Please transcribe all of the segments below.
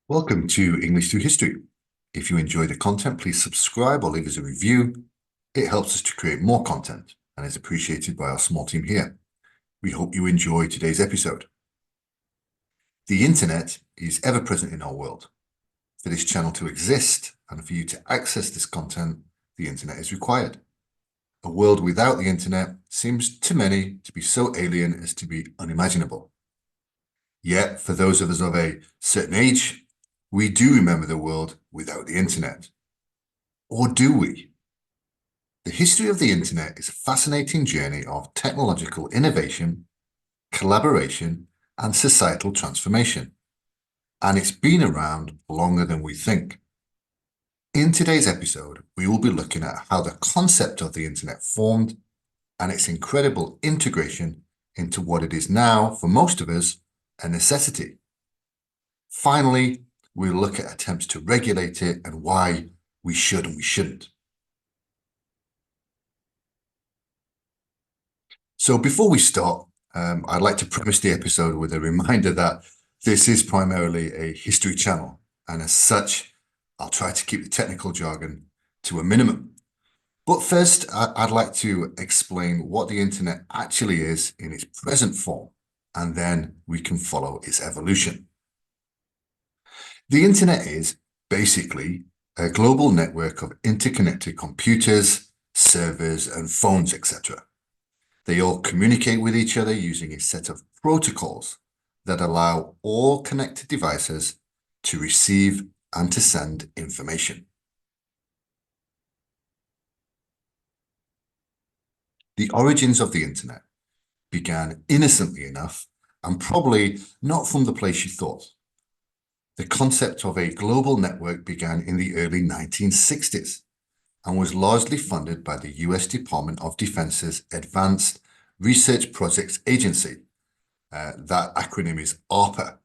Welcome to English Through History. If you enjoy the content, please subscribe or leave us a review. It helps us to create more content and is appreciated by our small team here. We hope you enjoy today's episode. The internet is ever present in our world. For this channel to exist and for you to access this content, the internet is required. A world without the internet seems to many to be so alien as to be unimaginable. Yet, for those of us of a certain age, we do remember the world without the internet. Or do we? The history of the internet is a fascinating journey of technological innovation, collaboration, and societal transformation. And it's been around longer than we think. In today's episode, we will be looking at how the concept of the internet formed and its incredible integration into what it is now, for most of us, a necessity. Finally, we'll look at attempts to regulate it and why we should and we shouldn't. So before we start, I'd like to preface the episode with a reminder that this is primarily a history channel, and as such, I'll try to keep the technical jargon to a minimum. But first, I'd like to explain what the internet actually is in its present form, and then we can follow its evolution. The internet is basically a global network of interconnected computers, servers, and phones, etc. They all communicate with each other using a set of protocols that allow all connected devices to receive and to send information. The origins of the internet began innocently enough and probably not from the place you thought. The concept of a global network began in the early 1960s and was largely funded by the US Department of Defense's Advanced Research Projects Agency. That acronym is ARPA.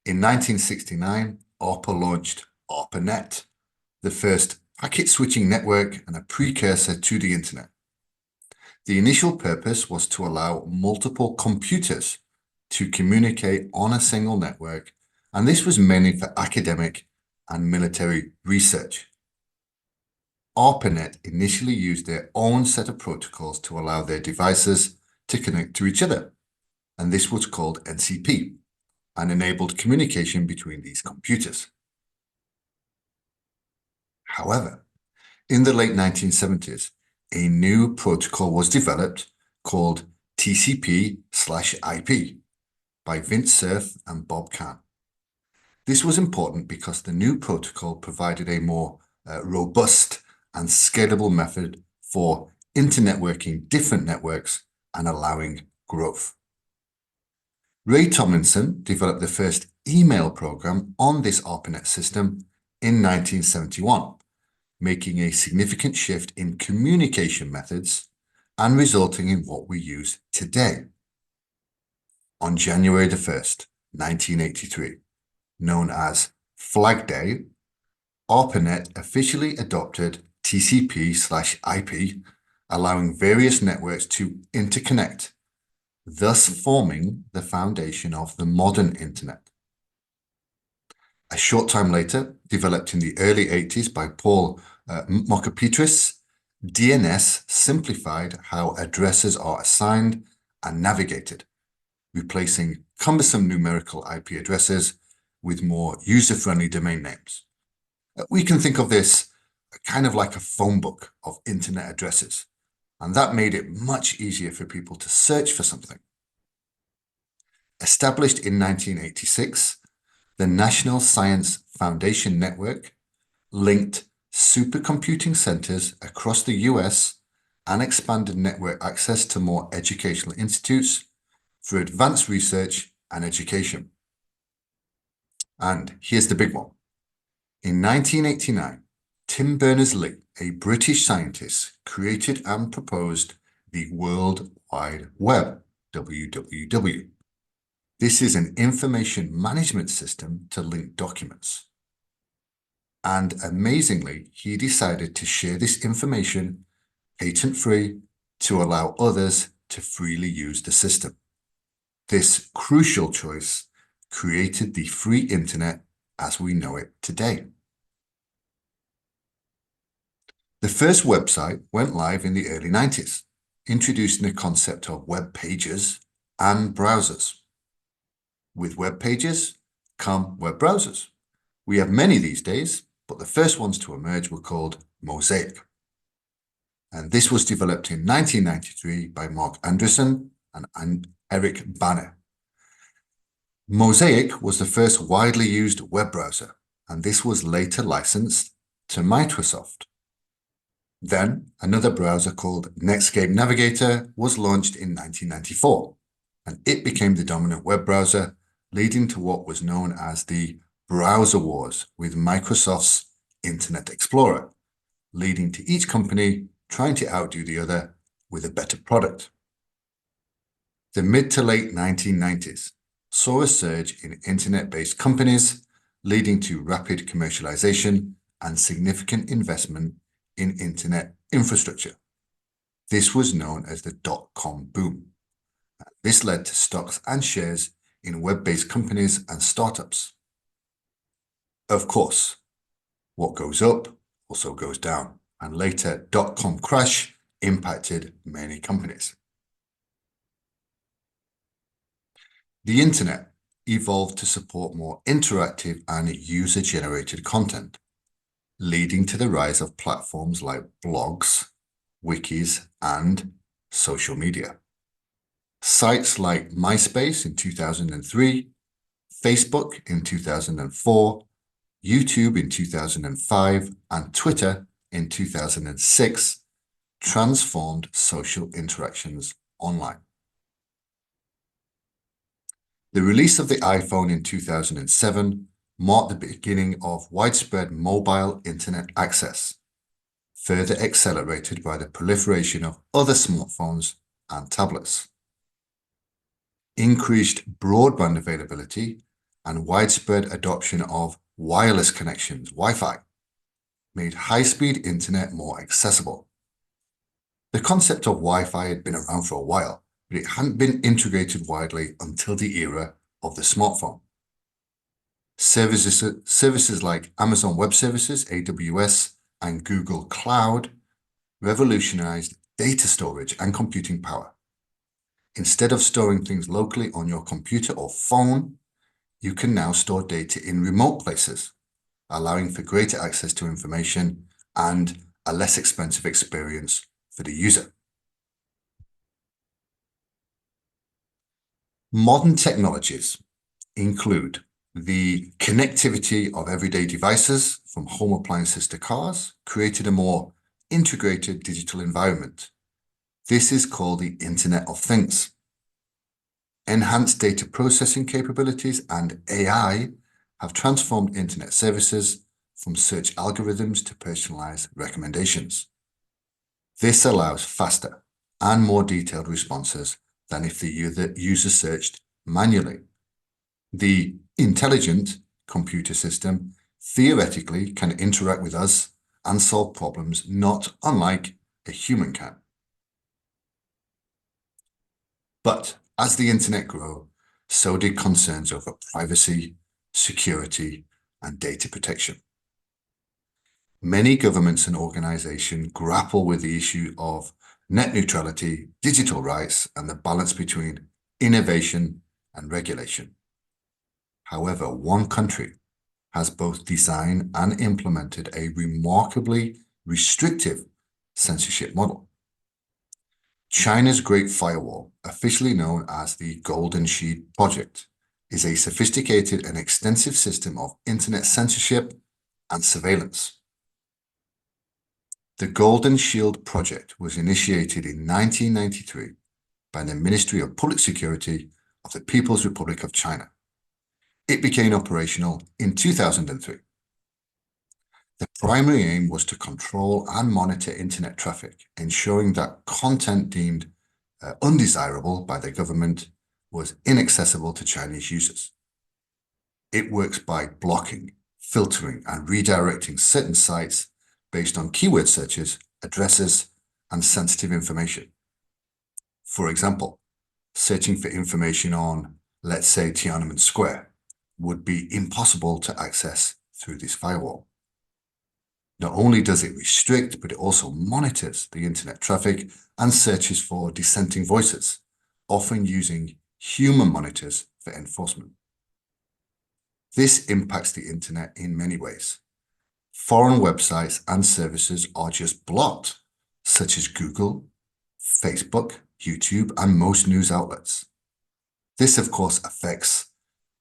In 1969, ARPA launched ARPANET, the first packet switching network and a precursor to the internet. The initial purpose was to allow multiple computers to communicate on a single network, and this was mainly for academic and military research. ARPANET initially used their own set of protocols to allow their devices to connect to each other, and this was called NCP, and enabled communication between these computers. However, in the late 1970s, a new protocol was developed called TCP/IP by Vint Cerf and Bob Kahn. This was important because the new protocol provided a more robust and scalable method for internetworking different networks and allowing growth. Ray Tomlinson developed the first email program on this ARPANET system in 1971, making a significant shift in communication methods and resulting in what we use today. On January the 1st, 1983, known as Flag Day, ARPANET officially adopted TCP/IP, allowing various networks to interconnect, thus forming the foundation of the modern internet. A short time later, developed in the early 80s by Paul Mokapetris, DNS simplified how addresses are assigned and navigated, replacing cumbersome numerical IP addresses with more user-friendly domain names. We can think of this kind of like a phone book of internet addresses, and that made it much easier for people to search for something. Established in 1986, the National Science Foundation Network linked supercomputing centers across the US and expanded network access to more educational institutes for advanced research and education. And here's the big one. In 1989, Tim Berners-Lee, a British scientist, created and proposed the World Wide Web, WWW. This is an information management system to link documents. And amazingly, he decided to share this information patent-free to allow others to freely use the system. This crucial choice created the free internet as we know it today. The first website went live in the early 90s, introducing the concept of web pages and browsers. With web pages come web browsers. We have many these days, but the first ones to emerge were called Mosaic. And this was developed in 1993 by Mark Andreessen and Eric Banner. Mosaic was the first widely used web browser, and this was later licensed to Microsoft. Then, another browser called Netscape Navigator was launched in 1994, and it became the dominant web browser, leading to what was known as the browser wars with Microsoft's Internet Explorer, leading to each company trying to outdo the other with a better product. The mid to late 1990s saw a surge in internet-based companies, leading to rapid commercialization and significant investment in internet infrastructure. This was known as the dot-com boom. This led to stocks and shares in web-based companies and startups. Of course, what goes up also goes down, and later dot-com crash impacted many companies. The internet evolved to support more interactive and user-generated content, leading to the rise of platforms like blogs, wikis, and social media. Sites like MySpace in 2003, Facebook in 2004, YouTube in 2005, and Twitter in 2006 transformed social interactions online. The release of the iPhone in 2007 marked the beginning of widespread mobile internet access, further accelerated by the proliferation of other smartphones and tablets. Increased broadband availability and widespread adoption of wireless connections, Wi-Fi, made high-speed internet more accessible. The concept of Wi-Fi had been around for a while, but it hadn't been integrated widely until the era of the smartphone. Services like Amazon Web Services, AWS, and Google Cloud revolutionized data storage and computing power. Instead of storing things locally on your computer or phone, you can now store data in remote places, allowing for greater access to information and a less expensive experience for the user. Modern technologies include the connectivity of everyday devices from home appliances to cars, created a more integrated digital environment. This is called the Internet of Things. Enhanced data processing capabilities and AI have transformed internet services from search algorithms to personalized recommendations. This allows faster and more detailed responses than if the user searched manually. The intelligent computer system theoretically can interact with us and solve problems not unlike a human can. But as the internet grew, so did concerns over privacy, security, and data protection. Many governments and organizations grapple with the issue of net neutrality, digital rights, and the balance between innovation and regulation. However, one country has both designed and implemented a remarkably restrictive censorship model. China's Great Firewall, officially known as the Golden Sheet Project, is a sophisticated and extensive system of internet censorship and surveillance. The Golden Shield Project was initiated in 1993 by the Ministry of Public Security of the People's Republic of China. It became operational in 2003. The primary aim was to control and monitor internet traffic, ensuring that content deemed undesirable by the government was inaccessible to Chinese users. It works by blocking, filtering, and redirecting certain sites based on keyword searches, addresses, and sensitive information. For example, searching for information on, let's say, Tiananmen Square would be impossible to access through this firewall. Not only does it restrict, but it also monitors the internet traffic and searches for dissenting voices, often using human monitors for enforcement. This impacts the internet in many ways. Foreign websites and services are just blocked, such as Google, Facebook, YouTube, and most news outlets. This, of course, affects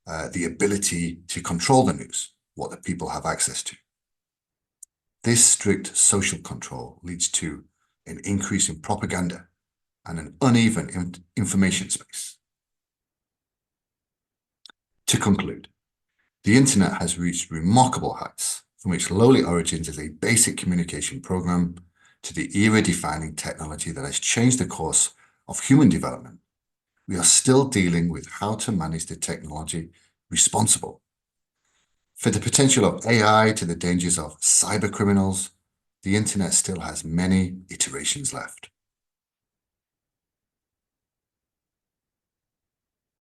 the ability to control the news, what the people have access to. This strict social control leads to an increase in propaganda and an uneven information space. To conclude, the internet has reached remarkable heights, from its lowly origins as a basic communication program to the era-defining technology that has changed the course of human development. We are still dealing with how to manage the technology responsibly. For the potential of AI to the dangers of cyber criminals, the internet still has many iterations left.